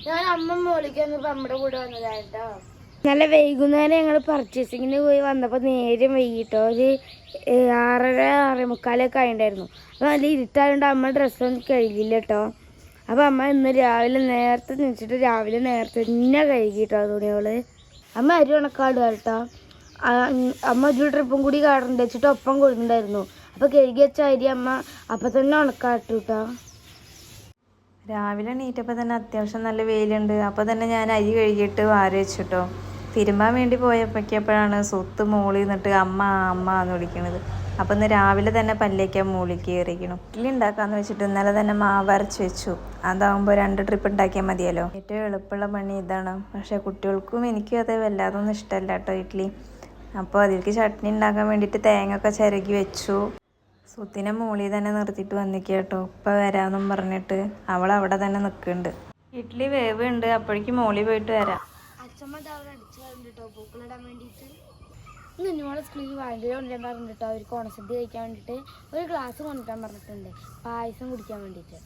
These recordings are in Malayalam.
ഞാൻ അമ്മ മോളിക്ക് വന്നപ്പോ അമ്മയുടെ കൂടെ വന്നതായിട്ടോ. നല്ല വൈകുന്നേരം ഞങ്ങൾ പർച്ചേസിങ്ങിന് പോയി വന്നപ്പോൾ നേരം വൈകിട്ടോ. ഒരു 6:30 6:45 ആയിട്ടുണ്ടായിരുന്നു. അപ്പോൾ നല്ല ഇരുട്ടായതുകൊണ്ട് അമ്മ ഡ്രസ്സൊന്നും കഴുകില്ല കേട്ടോ. അപ്പോൾ അമ്മ ഇന്ന് രാവിലെ നേരത്തെ നിന്നിട്ട് രാവിലെ നേരത്തെ തന്നെ കഴുകിട്ടോ തുണികൾ. അമ്മ അരി ഉണക്കാടുക കേട്ടോ. അമ്മ ഒരു ട്രിപ്പും കൂടി കാടുണ്ട് വെച്ചിട്ട് ഒപ്പം കൊടുക്കുന്നുണ്ടായിരുന്നു. അപ്പോൾ കഴുകി വെച്ച അരി അമ്മ അപ്പം തന്നെ ഉണക്കാട്ടു കേട്ടോ. രാവിലെ എണീറ്റപ്പോൾ തന്നെ അത്യാവശ്യം നല്ല വെയിലുണ്ട്. അപ്പോൾ തന്നെ ഞാൻ അരി കഴുകിയിട്ട് വാരി വെച്ചിട്ടോ. തിരുമ്പാൻ വേണ്ടി പോയപ്പോഴാണ് സ്വത്ത് മോളിൽ നിന്നിട്ട് അമ്മ അമ്മ എന്ന് വിളിക്കണത്. അപ്പം ഇന്ന് രാവിലെ തന്നെ പല്ലേക്കാൻ മോളിൽ കയറിയിരിക്കണം. ഇഡ്ഡലി ഉണ്ടാക്കാമെന്ന് വെച്ചിട്ട് ഇന്നലെ തന്നെ മാവ് അരച്ച് വെച്ചു. അതാകുമ്പോൾ 2 ട്രിപ്പ് ഉണ്ടാക്കിയാൽ മതിയല്ലോ. ഏറ്റവും എളുപ്പമുള്ള പണി ഇതാണ്. പക്ഷേ കുട്ടികൾക്കും എനിക്കും അത് വല്ലാതൊന്നും ഇഷ്ടമല്ല കേട്ടോ ഇഡ്ഡലി. അപ്പോൾ അതിലേക്ക് ചട്നി ഉണ്ടാക്കാൻ വേണ്ടിയിട്ട് തേങ്ങ ഒക്കെ ചിരകി വെച്ചു. സുത്തിനെ മോളിൽ തന്നെ നിർത്തിയിട്ട് വന്നിക്കുക കേട്ടോ. ഇപ്പം വരാമെന്നും പറഞ്ഞിട്ട് അവൾ അവിടെ തന്നെ നിൽക്കുന്നുണ്ട്. ഇഡ്ഡലി വേവുണ്ട്. അപ്പോഴേക്കും മോളിൽ പോയിട്ട് വരാം. അച്ഛമ്മ അവിടെ അടിച്ചു കേട്ടോ പൂക്കളിടാൻ വേണ്ടിയിട്ട്. ഇന്ന് കുഞ്ഞുമോളെ സ്കൂളിൽ ഭയങ്കര കൊണ്ടുവരാൻ പറഞ്ഞിട്ടോ. അവർക്ക് ഓണസദ്യ കഴിക്കാൻ വേണ്ടിയിട്ട് ഒരു ഗ്ലാസ് കൊണ്ടുവരാൻ പറഞ്ഞിട്ടുണ്ട്, പായസം കുടിക്കാൻ വേണ്ടിയിട്ട്.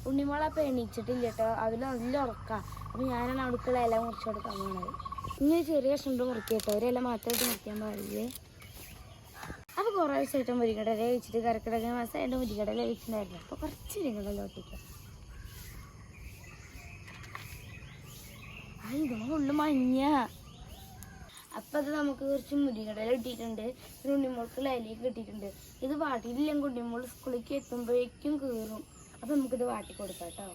ഉണ്ണിമോളെ അപ്പം എണീച്ചിട്ടില്ല കേട്ടോ. അതിൽ നല്ല ഉറക്കാം. അപ്പം ഞാനാണ് അവിടേക്കുള്ള ഇല മുറിച്ച് കൊടുക്കാൻ പോകുന്നത്. ഇനി ചെറിയ കഷ്ണം മുറിക്കുക കേട്ടോ. ഒരു ഇല മാത്രമായിട്ട് മുറിക്കാൻ പാടില്ലേ. അപ്പോൾ കുറേ ദിവസമായിട്ട് മുരിങ്ങടല കഴിച്ചിട്ട് കരക്കിടക മാസമായിട്ട് മുരിങ്ങടല കഴിച്ചിട്ടുണ്ടായിരുന്നു. അപ്പോൾ കുറച്ച് മുരിങ്ങടല ഒട്ടിക്കാം. ഇതൊന്നും ഉള്ളു മഞ്ഞ. അപ്പം അത് നമുക്ക് കുറച്ച് മുരിങ്ങടല കിട്ടിയിട്ടുണ്ട്. പിന്നെ ഉണ്ണിമോൾക്ക് ഇലയൊക്കെ കിട്ടിയിട്ടുണ്ട്. ഇത് വാട്ടിയില്ലെങ്കിൽ ഉണ്ണിമോൾ സ്കൂളിലേക്ക് എത്തുമ്പോഴേക്കും കീറും. അപ്പം നമുക്കിത് വാട്ടി കൊടുക്കാം കേട്ടോ.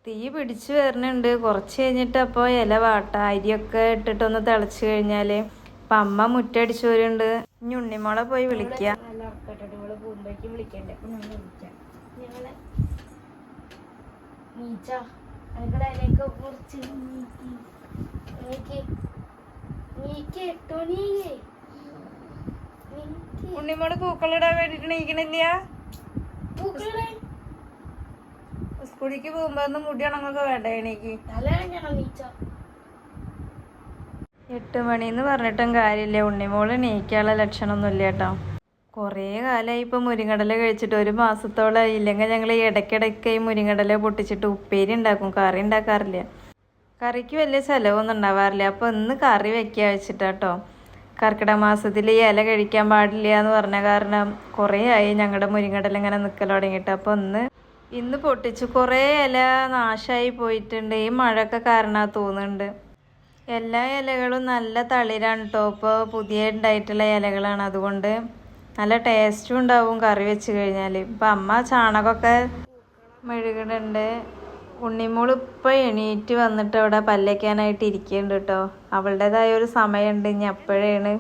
തീ പിടിച്ച് വരുന്നുണ്ട്. കുറച്ച് കഴിഞ്ഞിട്ട് അപ്പോൾ ഇല വാട്ട അരിയൊക്കെ ഇട്ടിട്ടൊന്ന് തിളച്ച് കഴിഞ്ഞാൽ അപ്പം അമ്മ മുറ്റടിച്ചു വരുന്നുണ്ട്. ഇനി ഉണ്ണിമോളെ പോയി വിളിക്കുക. നല്ല ഉറക്കട്ടോ. ഇവള് പോകുമ്പോഴേക്കും വിളിക്കണ്ടേ. അപ്പം നമ്മൾ വിളിക്കാം. ഞങ്ങളെ നീച്ച അതിൻ്റെ ഇലയൊക്കെ കുറച്ച് ഉണ്ണിമോള് പൂക്കളിടാൻ വേണ്ടിട്ട് നീക്കണില്ല. സ്കൂളിക്ക് പോകുമ്പോ ഒന്നും മുടി ഉണങ്ങൊക്കെ വേണ്ട എനിക്ക്. 8 മണിന്ന് പറഞ്ഞിട്ടും കാര്യമില്ല. ഉണ്ണിമോള് നീക്കാനുള്ള ലക്ഷണമൊന്നുമില്ല കേട്ടോ. കുറേ കാലമായി ഇപ്പം മുരിങ്ങടല കഴിച്ചിട്ട് 1 മാസത്തോളം. ഇല്ലെങ്കിൽ ഞങ്ങൾ ഇടയ്ക്കിടയ്ക്ക് ഈ മുരിങ്ങടല പൊട്ടിച്ചിട്ട് ഉപ്പേരി ഉണ്ടാക്കും, കറി ഉണ്ടാക്കാറില്ല. കറിക്ക് വലിയ ചിലവൊന്നും ഉണ്ടാവാറില്ല. അപ്പോൾ ഇന്ന് കറി വെക്കുക വെച്ചിട്ടാട്ടോ. കർക്കിടക മാസത്തിൽ ഈ ഇല കഴിക്കാൻ പാടില്ല എന്ന് പറഞ്ഞ കാരണം കുറേ ആയി ഞങ്ങളുടെ മുരിങ്ങടല ഇങ്ങനെ നിൽക്കൽ തുടങ്ങിയിട്ട്. അപ്പോൾ ഇന്ന് പൊട്ടിച്ചു. കുറേ ഇല നാശമായി പോയിട്ടുണ്ട്. ഈ മഴയൊക്കെ കാരണമാണ് തോന്നുന്നുണ്ട്. എല്ലാ ഇലകളും നല്ല തളിരാണ് കേട്ടോ. ഇപ്പോൾ പുതിയ ഉണ്ടായിട്ടുള്ള ഇലകളാണ്. അതുകൊണ്ട് നല്ല ടേസ്റ്റും ഉണ്ടാവും കറി വെച്ച് കഴിഞ്ഞാൽ. ഇപ്പം അമ്മ ചാണകമൊക്കെ മെഴുകുന്നുണ്ട്. ഉണ്ണിമോൾ ഇപ്പോൾ എണീറ്റ് വന്നിട്ട് അവിടെ പല്ലേക്കാനായിട്ട് ഇരിക്കുന്നുണ്ട് കേട്ടോ. അവളുടേതായ ഒരു സമയമുണ്ട്. ഇനി അപ്പോഴാണ്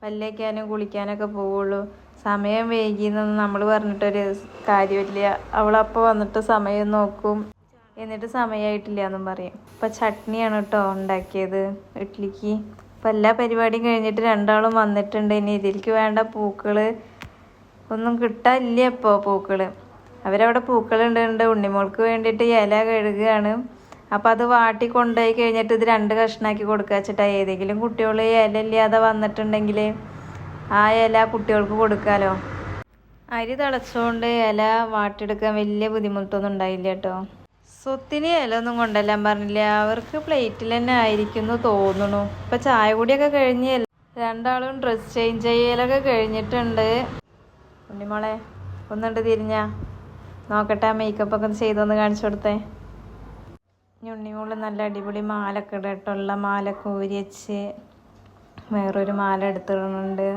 പല്ലേക്കാനും കുളിക്കാനൊക്കെ പോവുള്ളൂ. സമയം വൈകിയെന്നൊന്നും നമ്മൾ പറഞ്ഞിട്ടൊരു കാര്യമില്ല. അവളപ്പോൾ വന്നിട്ട് സമയം നോക്കും. എന്നിട്ട് സമയമായിട്ടില്ല എന്നും പറയും. ഇപ്പം ചട്നിയാണ് കേട്ടോ ഉണ്ടാക്കിയത് ഇഡ്ഡലിക്ക്. അപ്പം എല്ലാ പരിപാടിയും കഴിഞ്ഞിട്ട് രണ്ടാളും വന്നിട്ടുണ്ട്. ഇനി ഇതിലേക്ക് വേണ്ട പൂക്കൾ ഒന്നും കിട്ടാനില്ല ഇപ്പോൾ. പൂക്കൾ അവരവിടെ പൂക്കളുണ്ട്. ഉണ്ണിമോൾക്ക് വേണ്ടിയിട്ട് ഇല കഴുകുകയാണ്. അപ്പോൾ അത് വാട്ടി കൊണ്ടുപോയി കഴിഞ്ഞിട്ട് ഇത് 2 കഷ്ണമാക്കി കൊടുക്കുക വെച്ചിട്ടാണ്. ഏതെങ്കിലും കുട്ടികൾ ഇല ഇല്ലാതെ വന്നിട്ടുണ്ടെങ്കിൽ ആ ഇല കുട്ടികൾക്ക് കൊടുക്കാമല്ലോ. അരി തിളച്ചുകൊണ്ട് ഇല വാട്ടിയെടുക്കാൻ വലിയ ബുദ്ധിമുട്ടൊന്നും ഉണ്ടായില്ല കേട്ടോ. സ്വത്തിന് ഇല ഒന്നും കൊണ്ടെല്ലാം പറഞ്ഞില്ല. അവർക്ക് പ്ലേറ്റിൽ തന്നെ ആയിരിക്കുന്നു തോന്നുന്നു. ഇപ്പം ചായ കൂടിയൊക്കെ കഴിഞ്ഞ് രണ്ടാളും ഡ്രസ്സ് ചേഞ്ച് ചെയ്യലൊക്കെ കഴിഞ്ഞിട്ടുണ്ട്. ഉണ്ണിമോളെ ഒന്നുണ്ട് തിരിഞ്ഞാ നോക്കട്ടെ. മേക്കപ്പൊക്കെ ചെയ്തൊന്ന് കാണിച്ചു കൊടുത്തേ. ഉണ്ണിമോള് നല്ല അടിപൊളി മാലൊക്കെ ഇടട്ടുള്ള മാലൊക്കെ ഊരി വെച്ച് വേറൊരു മാല എടുത്തിടുന്നുണ്ട്.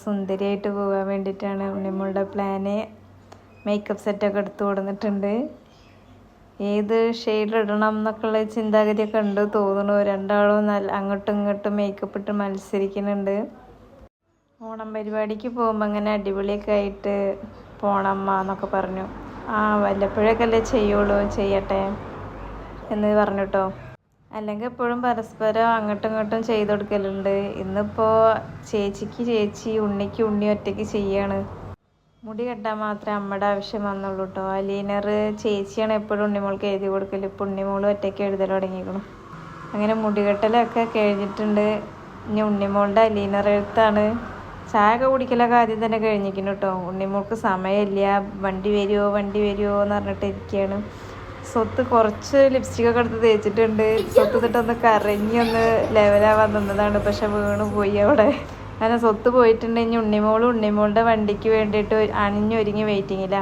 സുന്ദരിയായിട്ട് പോകാൻ വേണ്ടിയിട്ടാണ് ഉണ്ണിമോളുടെ പ്ലാന്. മേക്കപ്പ് സെറ്റൊക്കെ എടുത്തു കൊടുത്തിട്ടുണ്ട്. ഏത് ഷെയ്ഡിലിടണം എന്നൊക്കെയുള്ള ചിന്താഗതിയൊക്കെ ഉണ്ട് തോന്നുന്നു. രണ്ടാളും നല്ല അങ്ങോട്ടും ഇങ്ങോട്ടും മേക്കപ്പ് ഇട്ട് മത്സരിക്കുന്നുണ്ട്. ഓണം പരിപാടിക്ക് പോകുമ്പോൾ അങ്ങനെ അടിപൊളിയൊക്കെ ആയിട്ട് പോണമ്മ എന്നൊക്കെ പറഞ്ഞു. വല്ലപ്പോഴൊക്കെ അല്ലേ ചെയ്യുള്ളൂ, ചെയ്യട്ടെ എന്ന് പറഞ്ഞു കേട്ടോ. അല്ലെങ്കിൽ എപ്പോഴും പരസ്പരം അങ്ങോട്ടും ഇങ്ങോട്ടും ചെയ്ത് കൊടുക്കലുണ്ട്. ഇന്നിപ്പോൾ ചേച്ചിക്ക് ചേച്ചി, ഉണ്ണിക്ക് ഉണ്ണി ഒറ്റയ്ക്ക് ചെയ്യാണ്. മുടി കെട്ടാൻ മാത്രമേ അമ്മയുടെ ആവശ്യം വന്നുള്ളൂ കേട്ടോ. അലീനർ ചേച്ചിയാണ് എപ്പോഴും ഉണ്ണിമോൾക്ക് എഴുതി കൊടുക്കൽ. ഇപ്പോൾ ഉണ്ണിമോൾ ഒറ്റയ്ക്ക് എഴുതൽ തുടങ്ങിയിരിക്കണം. അങ്ങനെ മുടി കെട്ടലൊക്കെ കഴിഞ്ഞിട്ടുണ്ട്. ഇനി ഉണ്ണിമോളുടെ അലീനർ എഴുത്താണ്. ചായ ഒക്കെ കുടിക്കലൊക്കെ ആദ്യം തന്നെ കഴിഞ്ഞിരിക്കുന്നു കേട്ടോ. ഉണ്ണിമോൾക്ക് സമയമില്ല. വണ്ടി വരുമോ എന്ന് പറഞ്ഞിട്ട് ഇരിക്കുകയാണ്. സ്വത്ത് കുറച്ച് ലിപ്സ്റ്റിക്കൊക്കെ എടുത്ത് തേച്ചിട്ടുണ്ട്. സ്വത്ത് ഇട്ടിട്ടൊന്ന് കരഞ്ഞൊന്ന് ലെവലാവാൻ നിന്നതാണ്, പക്ഷെ വീണ് പോയി അവിടെ. അങ്ങനെ സ്വത്ത് പോയിട്ടുണ്ടെങ്കിൽ ഉണ്ണിമോളുടെ വണ്ടിക്ക് വേണ്ടിയിട്ട് അണിഞ്ഞൊരുങ്ങി വെയിറ്റിങ്ങില്ല.